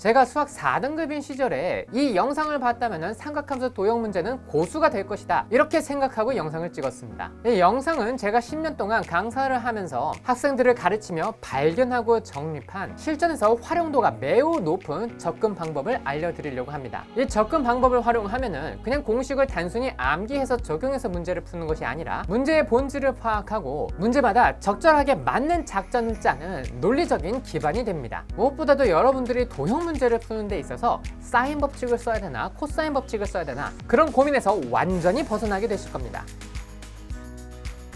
제가 수학 4등급인 시절에 이 영상을 봤다면 삼각함수 도형 문제는 고수가 될 것이다, 이렇게 생각하고 영상을 찍었습니다. 이 영상은 제가 10년 동안 강사를 하면서 학생들을 가르치며 발견하고 정립한 실전에서 활용도가 매우 높은 접근 방법을 알려드리려고 합니다. 이 접근 방법을 활용하면은 그냥 공식을 단순히 암기해서 적용해서 문제를 푸는 것이 아니라 문제의 본질을 파악하고 문제마다 적절하게 맞는 작전을 짜는 논리적인 기반이 됩니다. 무엇보다도 여러분들이 도형 문제를 푸는 데 있어서 사인 법칙을 써야 되나 코사인 법칙을 써야 되나 그런 고민에서 완전히 벗어나게 되실 겁니다.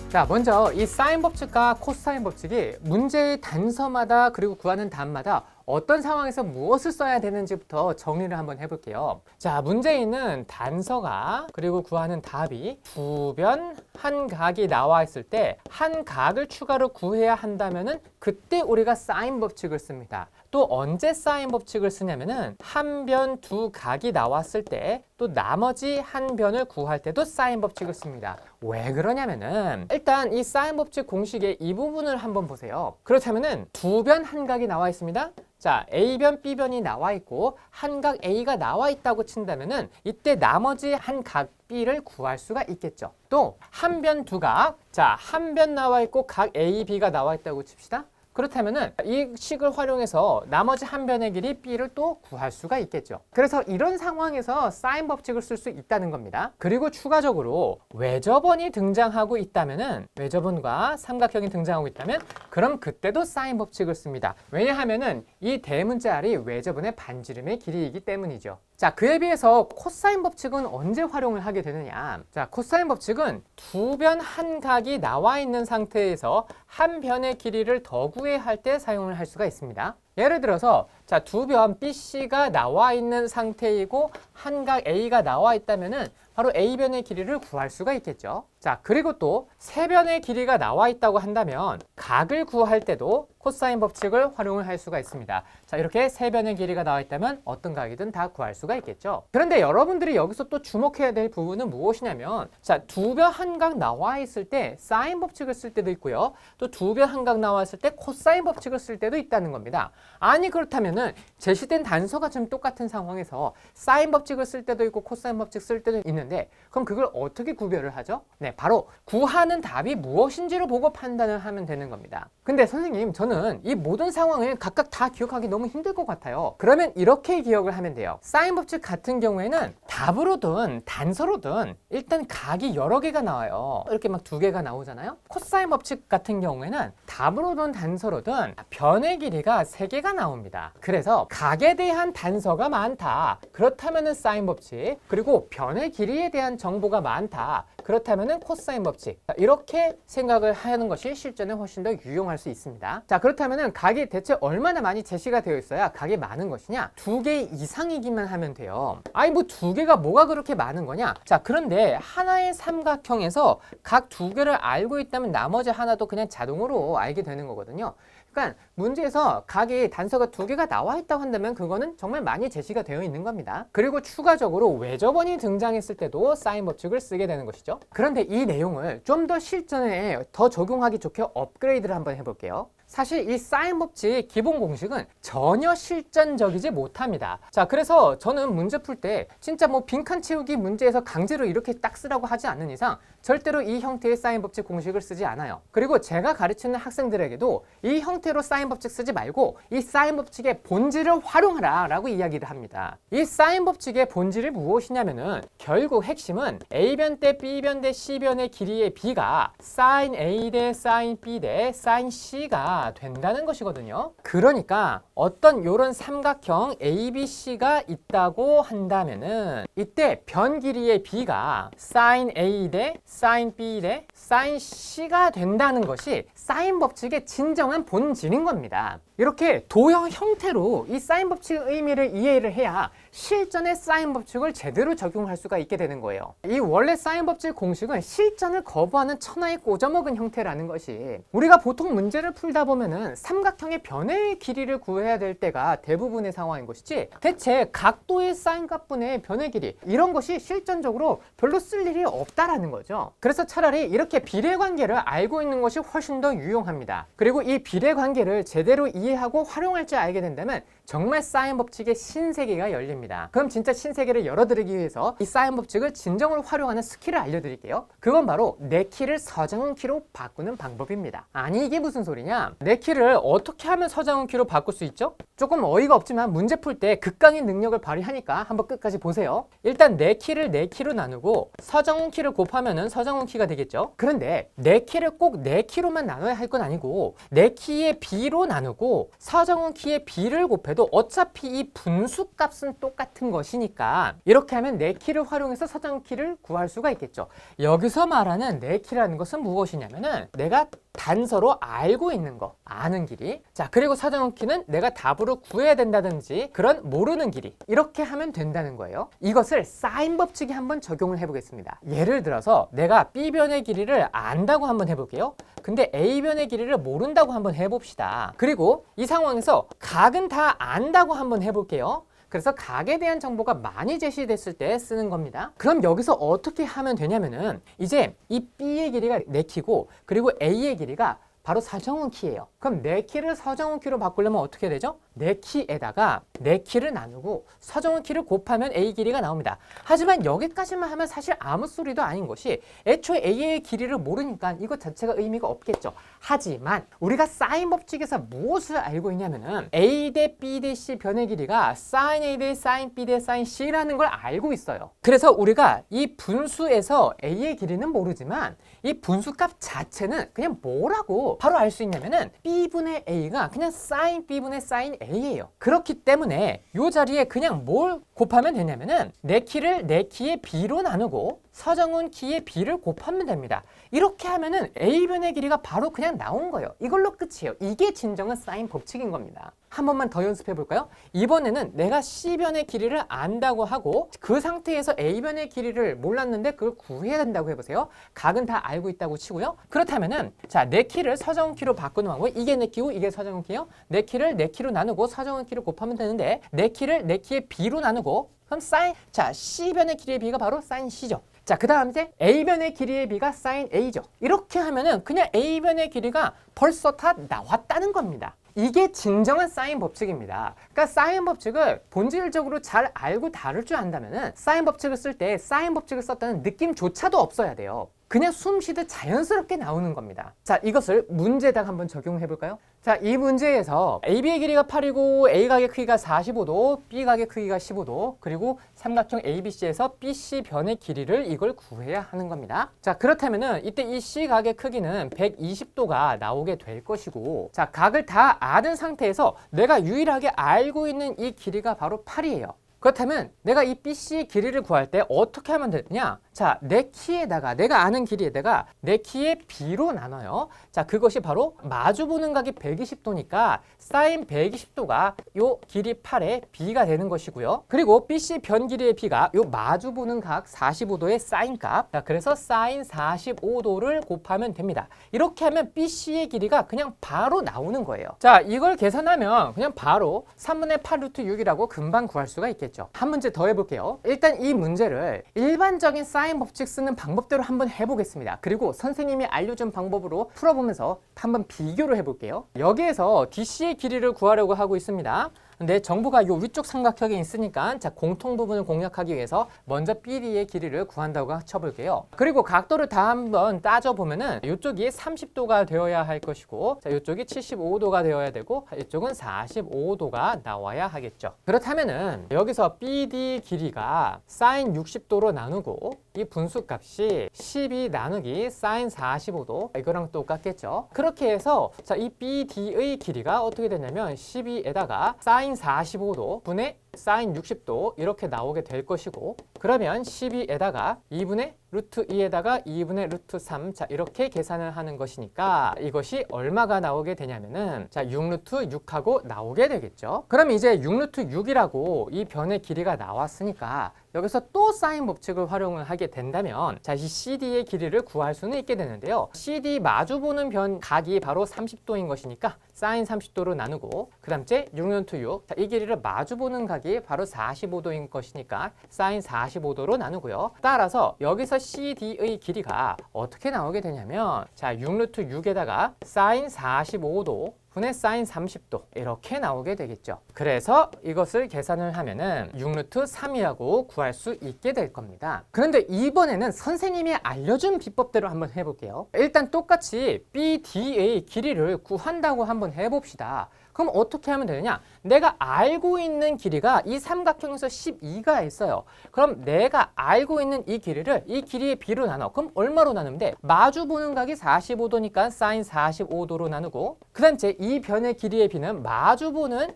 자, 먼저 이 사인 법칙과 코사인 법칙이 문제의 단서마다 그리고 구하는 답마다 어떤 상황에서 무엇을 써야 되는지부터 정리를 한번 해볼게요. 자, 문제에 있는 단서가 그리고 구하는 답이 두 변 한 각이 나와 있을 때 한 각을 추가로 구해야 한다면은 그때 우리가 사인 법칙을 씁니다. 또 언제 사인 법칙을 쓰냐면은 한 변 두 각이 나왔을 때 또 나머지 한 변을 구할 때도 사인 법칙을 씁니다. 왜 그러냐면은 일단 이 사인 법칙 공식의 이 부분을 한번 보세요. 그렇다면은 두 변 한 각이 나와 있습니다. 자, A변, B변이 나와 있고 한 각 A가 나와 있다고 친다면은 이때 나머지 한 각 B를 구할 수가 있겠죠. 또 한 변 두 각, 자, 한 변 나와 있고 각 A, B가 나와 있다고 칩시다. 그렇다면은 이 식을 활용해서 나머지 한 변의 길이 B를 또 구할 수가 있겠죠. 그래서 이런 상황에서 사인 법칙을 쓸 수 있다는 겁니다. 그리고 추가적으로 외접원이 등장하고 있다면은 외접원과 삼각형이 등장하고 있다면 그럼 그때도 사인 법칙을 씁니다. 왜냐하면은 이 대문자리 외접원의 반지름의 길이이기 때문이죠. 자, 그에 비해서 코사인 법칙은 언제 활용을 하게 되느냐? 자, 코사인 법칙은 두 변 한 각이 나와 있는 상태에서 한 변의 길이를 더 구해야 할 때 사용을 할 수가 있습니다. 예를 들어서 자, 두 변 BC가 나와 있는 상태이고 한 각 A가 나와 있다면은 바로 A변의 길이를 구할 수가 있겠죠. 자, 그리고 또 세 변의 길이가 나와 있다고 한다면 각을 구할 때도 코사인 법칙을 활용을 할 수가 있습니다. 자, 이렇게 세 변의 길이가 나와 있다면 어떤 각이든 다 구할 수가 있겠죠. 그런데 여러분들이 여기서 또 주목해야 될 부분은 무엇이냐면 자, 두 변 한 각 나와 있을 때 사인 법칙을 쓸 때도 있고요. 또 두 변 한 각 나와 있을 때 코사인 법칙을 쓸 때도 있다는 겁니다. 아니, 그렇다면은 제시된 단서가 좀 똑같은 상황에서 사인 법칙을 쓸 때도 있고 코사인 법칙 쓸 때도 있는데 그럼 그걸 어떻게 구별을 하죠? 네, 바로 구하는 답이 무엇인지를 보고 판단을 하면 되는 겁니다. 근데 선생님, 저는 이 모든 상황을 각각 다 기억하기 너무 힘들 것 같아요. 그러면 이렇게 기억을 하면 돼요. 사인 법칙 같은 경우에는 답으로든 단서로든 일단 각이 여러 개가 나와요. 이렇게 막 두 개가 나오잖아요. 코사인 법칙 같은 경우에는 답으로든 단서로든 변의 길이가 세 개가 나옵니다. 그래서 각에 대한 단서가 많다, 그렇다면은 사인 법칙, 그리고 변의 길이에 대한 정보가 많다, 그렇다면은 코사인 법칙, 이렇게 생각을 하는 것이 실전에 훨씬 더 유용할 수 있습니다. 자, 그렇다면은 각이 대체 얼마나 많이 제시가 되어 있어야 각이 많은 것이냐? 두 개 이상이기만 하면 돼요. 아니, 뭐 두 개가 뭐가 그렇게 많은 거냐? 자, 그런데 하나의 삼각형에서 각 두 개를 알고 있다면 나머지 하나도 그냥 자동으로 알게 되는 거거든요. 그러니까 문제에서 각이 단서가 두 개가 나와 있다고 한다면 그거는 정말 많이 제시가 되어 있는 겁니다. 그리고 추가적으로 외접원이 등장했을 때도 사인 법칙을 쓰게 되는 것이죠. 그런데 이 내용을 좀 더 실전에 더 적용하기 좋게 업그레이드를 한번 해볼게요. 사실 이 사인 법칙 기본 공식은 전혀 실전적이지 못합니다. 자, 그래서 저는 문제 풀 때 진짜 뭐 빈칸 채우기 문제에서 강제로 이렇게 딱 쓰라고 하지 않는 이상 절대로 이 형태의 사인 법칙 공식을 쓰지 않아요. 그리고 제가 가르치는 학생들에게도 이 형태로 사인 법칙 쓰지 말고 이 사인 법칙의 본질을 활용하라 라고 이야기를 합니다. 이 사인 법칙의 본질이 무엇이냐면은 결국 핵심은 A변 대 B변 대 C변의 길이의 B가 사인 A 대 사인 B 대 사인 C가 된다는 것이거든요. 그러니까 어떤 요런 삼각형 ABC가 있다고 한다면은 이때 변 길이의 B가 사인 A 대 사인 B 대 사인 C가 된다는 것이 사인 법칙의 진정한 본질인 겁니다. 이렇게 도형 형태로 이 사인 법칙의 의미를 이해를 해야 실전의 사인 법칙을 제대로 적용할 수가 있게 되는 거예요. 이 원래 사인 법칙 공식은 실전을 거부하는 천하의 꽂아먹은 형태라는 것이, 우리가 보통 문제를 풀다 보면은 삼각형의 변의 길이를 구해야 될 때가 대부분의 상황인 것이지 대체 각도의 사인 값분의 변의 길이 이런 것이 실전적으로 별로 쓸 일이 없다라는 거죠. 그래서 차라리 이렇게 비례관계를 알고 있는 것이 훨씬 더 유용합니다. 그리고 이 비례관계를 제대로 이해하고 활용할 줄 알게 된다면 정말 사인 법칙의 신세계가 열립니다. 그럼 진짜 신세계를 열어드리기 위해서 이 사인 법칙을 진정으로 활용하는 스킬을 알려드릴게요. 그건 바로 내 키를 서장훈 키로 바꾸는 방법입니다. 아니 이게 무슨 소리냐? 내 키를 어떻게 하면 서장훈 키로 바꿀 수 있죠? 조금 어이가 없지만 문제 풀 때 극강의 능력을 발휘하니까 한번 끝까지 보세요. 일단 내 키를 내 키로 나누고 서장훈 키를 곱하면은 서장훈 키가 되겠죠. 그런데 내 키를 꼭 내 키로만 나눠야 할 건 아니고 내 키의 b로 나누고 서장훈 키의 b를 곱해도 어차피 이 분수 값은 똑같은 것이니까 이렇게 하면 내 키를 활용해서 서장훈 키를 구할 수가 있겠죠. 여기서 말하는 내 키라는 것은 무엇이냐면은 내가 단서로 알고 있는 거, 아는 길이. 자, 그리고 서장훈 키는 내가 답으로 구해야 된다든지 그런 모르는 길이. 이렇게 하면 된다는 거예요. 이것을 사인 법칙에 한번 적용을 해보겠습니다. 예를 들어서 내가 B변의 길이를 안다고 한번 해볼게요. 근데 A변의 길이를 모른다고 한번 해봅시다. 그리고 이 상황에서 각은 다 안다고 한번 해볼게요. 그래서 각에 대한 정보가 많이 제시됐을 때 쓰는 겁니다. 그럼 여기서 어떻게 하면 되냐면은 이제 이 B의 길이가 내 키고 그리고 A의 길이가 바로 서장훈 키예요. 그럼 내 키를 서장훈 키로 바꾸려면 어떻게 되죠? 내 키에다가 내 키를 나누고 서장훈 키를 곱하면 A 길이가 나옵니다. 하지만 여기까지만 하면 사실 아무 소리도 아닌 것이 애초에 A의 길이를 모르니까 이것 자체가 의미가 없겠죠. 하지만 우리가 사인 법칙에서 무엇을 알고 있냐면은 A 대 B 대 C 변의 길이가 sin A 대 sin B 대 sin C라는 걸 알고 있어요. 그래서 우리가 이 분수에서 A의 길이는 모르지만 이 분수값 자체는 그냥 뭐라고 바로 알 수 있냐면은 B분의 A가 그냥 sin B분의 sin A예요. 그렇기 때문에 이 자리에 그냥 뭘 곱하면 되냐면은 내 키를 내 키의 B로 나누고 서장훈 키의 B를 곱하면 됩니다. 이렇게 하면은 A변의 길이가 바로 그냥 나온 거예요. 이걸로 끝이에요. 이게 진정한 사인 법칙인 겁니다. 한 번만 더 연습해 볼까요? 이번에는 내가 C변의 길이를 안다고 하고 그 상태에서 A변의 길이를 몰랐는데 그걸 구해야 된다고 해보세요. 각은 다 알고 있다고 치고요. 그렇다면은 자, 내 키를 서장훈 키로 바꾸는 방법, 이게 내 키고 이게 서장훈 키요. 내 키를 내 키로 나누고 서장훈 키를 곱하면 되는데 내 키를 내 키의 B로 나누고 그럼 사인, 자, C변의 길이의 B가 바로 사인 C죠. 자, 그 다음 이제 A변의 길이의 B가 사인 A죠. 이렇게 하면은 그냥 A변의 길이가 벌써 다 나왔다는 겁니다. 이게 진정한 사인 법칙입니다. 그러니까 사인 법칙을 본질적으로 잘 알고 다룰 줄 안다면은 사인 법칙을 쓸 때 사인 법칙을 썼다는 느낌조차도 없어야 돼요. 그냥 숨 쉬듯 자연스럽게 나오는 겁니다. 자, 이것을 문제에다가 한번 적용해 볼까요? 자, 이 문제에서 AB의 길이가 8이고 A각의 크기가 45도, B각의 크기가 15도, 그리고 삼각형 ABC에서 BC 변의 길이를 이걸 구해야 하는 겁니다. 자, 그렇다면은 이때 이 C각의 크기는 120도가 나오게 될 것이고, 자, 각을 다 아는 상태에서 내가 유일하게 알고 있는 이 길이가 바로 8이에요. 그렇다면 내가 이 BC의 길이를 구할 때 어떻게 하면 되느냐? 자, 내 키에다가 내가 아는 길이에다가 내 키의 B로 나눠요. 자, 그것이 바로 마주보는 각이 120도니까 사인 120도가 요 길이 8의 B가 되는 것이고요. 그리고 BC 변 길이의 B가 요 마주보는 각 45도의 사인 값. 자, 그래서 사인 45도를 곱하면 됩니다. 이렇게 하면 BC의 길이가 그냥 바로 나오는 거예요. 자, 이걸 계산하면 그냥 바로 3분의 8 루트 6이라고 금방 구할 수가 있겠죠. 한 문제 더 해볼게요. 일단 이 문제를 일반적인 사인 법칙 쓰는 방법대로 한번 해보겠습니다. 그리고 선생님이 알려준 방법으로 풀어보면서 한번 비교를 해볼게요. 여기에서 DC의 길이를 구하려고 하고 있습니다. 근데 정보가 이 위쪽 삼각형에 있으니까 자, 공통 부분을 공략하기 위해서 먼저 BD의 길이를 구한다고 쳐볼게요. 그리고 각도를 다 한번 따져보면은 이쪽이 30도가 되어야 할 것이고, 자, 이쪽이 75도가 되어야 되고, 이쪽은 45도가 나와야 하겠죠. 그렇다면은 여기서 BD 길이가 사인 60도로 나누고 이 분수값이 12 나누기 사인 45도, 이거랑 똑같겠죠. 그렇게 해서 자, 이 BD의 길이가 어떻게 되냐면 12에다가 사인 45도 분의 사인 60도 이렇게 나오게 될 것이고, 그러면 12에다가 2분의 루트 2에다가 2분의 루트 3, 자, 이렇게 계산을 하는 것이니까 이것이 얼마가 나오게 되냐면은 자, 6루트 6하고 나오게 되겠죠. 그럼 이제 6루트 6이라고 이 변의 길이가 나왔으니까 여기서 또 사인 법칙을 활용을 하게 된다면 자, 이 CD의 길이를 구할 수는 있게 되는데요. CD 마주보는 변 각이 바로 30도인 것이니까 사인 30도로 나누고, 그 다음 째 6루트 6, 자, 이 길이를 마주보는 각이 바로 45도인 것이니까 사인 45도로 나누고요. 따라서 여기서 CD의 길이가 어떻게 나오게 되냐면 자, 6루트 6에다가 사인 45도 분의 사인 30도 이렇게 나오게 되겠죠. 그래서 이것을 계산을 하면은 6루트 3이라고 구할 수 있게 될 겁니다. 그런데 이번에는 선생님이 알려준 비법대로 한번 해볼게요. 일단 똑같이 BD의 길이를 구한다고 한번 해봅시다. 그럼 어떻게 하면 되느냐? 내가 알고 있는 길이가 이 삼각형에서 12가 있어요. 그럼 내가 알고 있는 이 길이를 이 길이의 b로 나눠. 그럼 얼마로 나누면 돼? 마주 보는 각이 45도니까 사인 45도로 나누고, 그 다음 이 변의 길이의 b는 마주 보는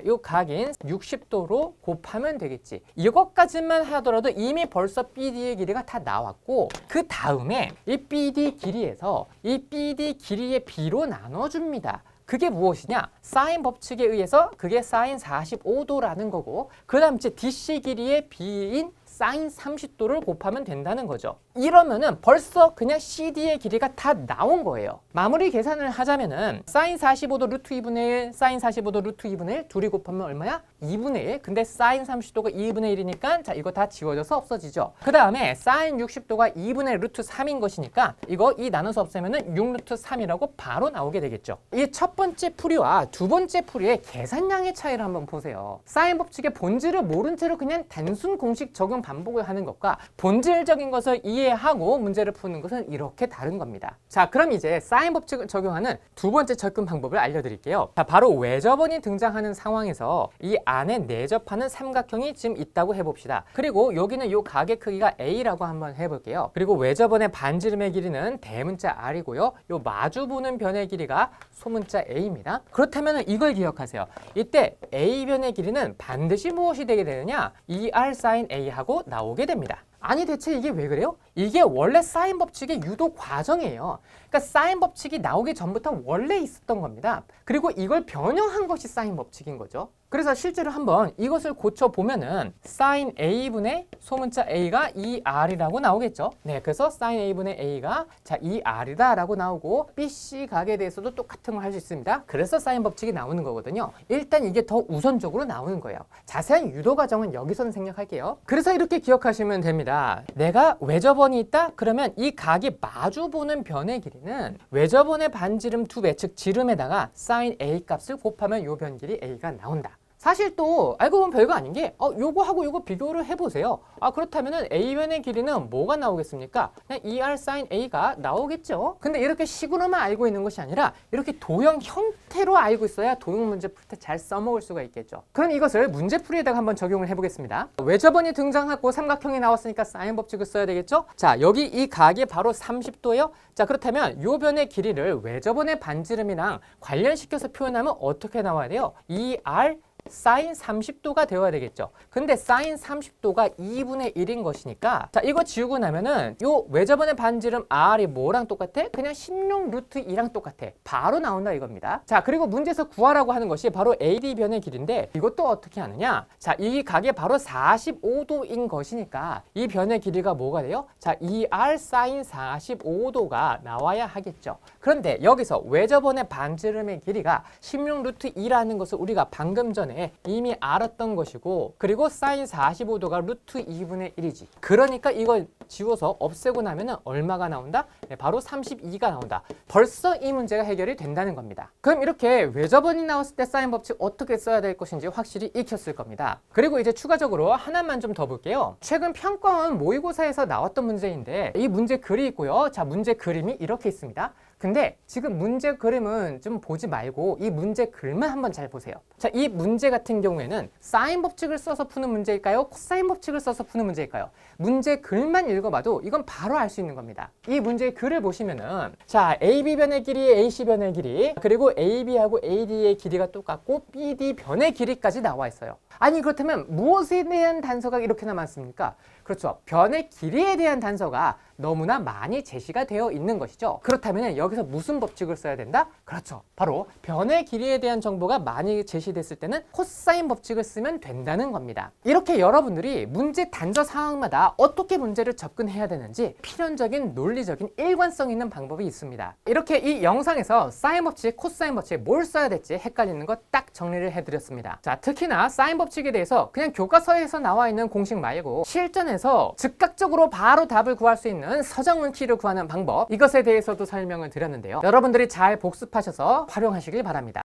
요 각인 60도로 곱하면 되겠지. 이것까지만 하더라도 이미 벌써 BD의 길이가 다 나왔고, 그 다음에 이 BD 길이에서 이 BD 길이의 b로 나눠줍니다. 그게 무엇이냐? 사인 법칙에 의해서 그게 사인 45도라는 거고, 그 다음 DC 길이의 b인 사인 30도를 곱하면 된다는 거죠. 이러면은 벌써 그냥 CD의 길이가 다 나온 거예요. 마무리 계산을 하자면은 사인 45도 루트 2분의 1, 사인 45도 루트 2분의 1 둘이 곱하면 얼마야? 2분의 1. 근데 사인 30도가 2분의 1이니까 자, 이거 다 지워져서 없어지죠. 그 다음에 사인 60도가 2분의 루트 3인 것이니까 이거 이 나눠서 없애면은 6루트 3이라고 바로 나오게 되겠죠. 이 첫 번째 풀이와 두 번째 풀이의 계산량의 차이를 한번 보세요. 사인 법칙의 본질을 모른 채로 그냥 단순 공식 적용 반복을 하는 것과 본질적인 것을 이해하고 문제를 푸는 것은 이렇게 다른 겁니다. 자, 그럼 이제 사인 법칙을 적용하는 두 번째 접근 방법을 알려드릴게요. 자, 바로 외접원이 등장하는 상황에서 이 안에 내접하는 삼각형이 지금 있다고 해봅시다. 그리고 여기는 이 각의 크기가 A라고 한번 해볼게요. 그리고 외접원의 반지름의 길이는 대문자 R이고요. 이 마주보는 변의 길이가 소문자 A입니다. 그렇다면 이걸 기억하세요. 이때 A변의 길이는 반드시 무엇이 되게 되느냐? 2R sin A하고 나오게 됩니다. 아니 대체 이게 왜 그래요? 이게 원래 사인 법칙의 유도 과정이에요. 그러니까 사인 법칙이 나오기 전부터 원래 있었던 겁니다. 그리고 이걸 변형한 것이 사인 법칙인 거죠. 그래서 실제로 한번 이것을 고쳐보면은 사인 A분의 소문자 A가 2R이라고 나오겠죠. 네, 그래서 사인 A분의 A가 자 2R이다 라고 나오고 BC 각에 대해서도 똑같은 걸 할 수 있습니다. 그래서 사인 법칙이 나오는 거거든요. 일단 이게 더 우선적으로 나오는 거예요. 자세한 유도 과정은 여기서는 생략할게요. 그래서 이렇게 기억하시면 됩니다. 내가 외접원이 있다? 그러면 이 각이 마주보는 변의 길이는 외접원의 반지름 2배, 즉 지름에다가 사인 A 값을 곱하면 요 변 길이 A가 나온다. 사실 또 알고 보면 별거 아닌 게 요거하고 요거 비교를 해보세요. 그렇다면은 A변의 길이는 뭐가 나오겠습니까? 그냥 2R sin A가 나오겠죠. 근데 이렇게 식으로만 알고 있는 것이 아니라 이렇게 도형 형태로 알고 있어야 도형 문제 풀 때 잘 써먹을 수가 있겠죠. 그럼 이것을 문제풀이에다가 한번 적용을 해보겠습니다. 외접원이 등장하고 삼각형이 나왔으니까 사인 법칙을 써야 되겠죠. 자, 여기 이 각이 바로 30도예요. 자, 그렇다면 요 변의 길이를 외접원의 반지름이랑 관련시켜서 표현하면 어떻게 나와야 돼요? 2R 사인 30도가 되어야 되겠죠. 근데 사인 30도가 2분의 1인 것이니까 자, 이거 지우고 나면은 요 외접원의 반지름 R이 뭐랑 똑같아? 그냥 16 루트 2랑 똑같아. 바로 나온다 이겁니다. 자, 그리고 문제에서 구하라고 하는 것이 바로 AD변의 길인데 이것도 어떻게 하느냐? 자, 이 각이 바로 45도인 것이니까 이 변의 길이가 뭐가 돼요? 자, 2R 사인 45도가 나와야 하겠죠. 그런데 여기서 외접원의 반지름의 길이가 16 루트 2라는 것을 우리가 방금 전에 이미 알았던 것이고, 그리고 사인 45도가 루트 2분의 1이지. 그러니까 이걸 지워서 없애고 나면은 얼마가 나온다? 네, 바로 32가 나온다. 벌써 이 문제가 해결이 된다는 겁니다. 그럼 이렇게 외접원이 나왔을 때 사인 법칙 어떻게 써야 될 것인지 확실히 익혔을 겁니다. 그리고 이제 추가적으로 하나만 좀 더 볼게요. 최근 평가원 모의고사에서 나왔던 문제인데 이 문제 글이 있고요. 자, 문제 그림이 이렇게 있습니다. 근데 지금 문제 그림은 좀 보지 말고 이 문제 글만 한번 잘 보세요. 자, 이 문제 같은 경우에는 사인 법칙을 써서 푸는 문제일까요? 코사인 법칙을 써서 푸는 문제일까요? 문제 글만 읽어봐도 이건 바로 알 수 있는 겁니다. 이 문제의 글을 보시면은 자, AB변의 길이, AC변의 길이, 그리고 AB하고 AD의 길이가 똑같고 BD 변의 길이까지 나와 있어요. 아니 그렇다면 무엇에 대한 단서가 이렇게나 많습니까? 그렇죠. 변의 길이에 대한 단서가 너무나 많이 제시가 되어 있는 것이죠. 그렇다면 여기서 무슨 법칙을 써야 된다? 그렇죠. 바로 변의 길이에 대한 정보가 많이 제시됐을 때는 코사인 법칙을 쓰면 된다는 겁니다. 이렇게 여러분들이 문제 단서 상황마다 어떻게 문제를 접근해야 되는지 필연적인 논리적인 일관성 있는 방법이 있습니다. 이렇게 이 영상에서 사인 법칙, 코사인 법칙 뭘 써야 될지 헷갈리는 거 딱 정리를 해드렸습니다. 자, 특히나 사인 법칙에 대해서 그냥 교과서에서 나와 있는 공식 말고 실전에서 즉각적으로 바로 답을 구할 수 있는 서정문 키를 구하는 방법, 이것에 대해서도 설명을 드렸는데요. 여러분들이 잘 복습하셔서 활용하시길 바랍니다.